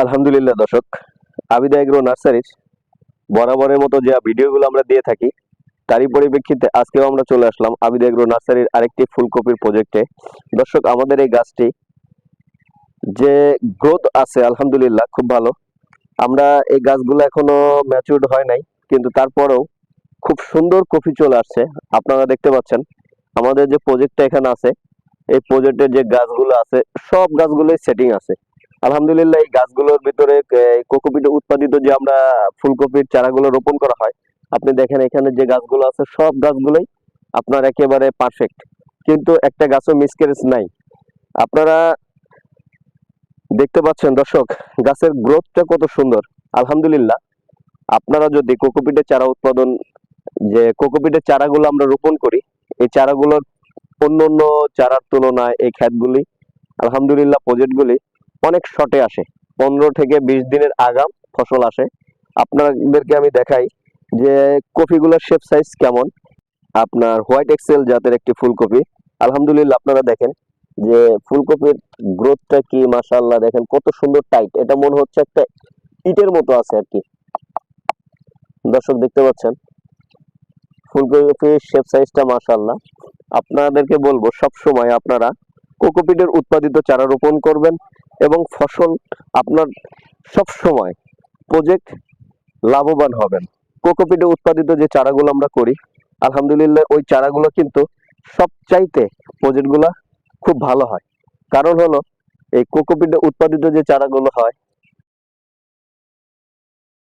আলহামদুলিল্লাহ দর্শক, আবিদা এগ্রো নার্সারির বরাবরের মতো যে ভিডিওগুলো আমরা দিয়ে থাকি তারই পরিপ্রেক্ষিতে আজকেও আমরা চলে আসলাম আবিদা এগ্রো নার্সারির আরেকটি ফুলকপির প্রজেক্টে। দর্শক, আমাদের এই গাছটি যে গ্রোথ আছে আলহামদুলিল্লাহ খুব ভালো। আমরা এই গাছগুলো এখনো ম্যাচিউরড হয় নাই, কিন্তু তারপরেও খুব সুন্দর কপি চলে আসছে। আপনারা দেখতে পাচ্ছেন আমাদের যে প্রজেক্টটা এখানে আছে, এই প্রজেক্টের যে গাছগুলো আছে সব গাছগুলোই সেটিং আছে আলহামদুলিল্লাহ। এই গাছগুলোর ভিতরে কোকোপিটে উৎপাদিত যে আমরা ফুলকপির চারাগুলো রোপণ করা হয়, আপনি দেখেন এখানে যে গাছগুলো আছে সব গাছগুলোই আপনার একেবারে পারফেক্ট, কিন্তু একটা গাছও মিসক্যারেজ নাই। আপনারা দেখতে পাচ্ছেন দর্শক, গাছের গ্রোথটা কত সুন্দর আলহামদুলিল্লাহ। আপনারা যদি কোকোপিটের চারা উৎপাদন, যে কোকোপিটের চারাগুলো আমরা রোপণ করি, এই চারাগুলোর অন্য অন্য চারার তুলনায় এই ক্ষেতগুলি আলহামদুলিল্লাহ প্রজেক্টগুলি অনেক শর্টে আসে। 15 থেকে 20 দিনের আগাম ফসল আসে। আপনাদেরকে আমি দেখাই যে কপিগুলোর শেপ সাইজ কেমন। আপনার হোয়াইট এক্সেল জাতের একটি ফুলকপি আলহামদুলিল্লাহ। আপনারা দেখেন যে ফুলকপির গ্রোথটা কি, মাশাআল্লাহ দেখেন কত সুন্দর টাইট, এটা মনে হচ্ছে একটা ইটের মতো আছে আর কি। দর্শক দেখতে পাচ্ছেন ফুলকপির শেপ সাইজটা মাশাআল্লাহ। আপনাদেরকে বলবো সব সময় আপনারা কোকোপিটের উৎপাদিত চারা রোপণ করবেন এবং ফসল আপনার সব সময় প্রজেক্ট লাভবান হবেন। কোকোপিটে উৎপাদিত যে চারাগুলো আমরা করি আলহামদুলিল্লাহ, ওই চারাগুলো কিন্তু সবচাইতে প্রজেক্টগুলো খুব ভালো হয়। কারণ হলো এই কোকোপিটে উৎপাদিত যে চারাগুলো হয়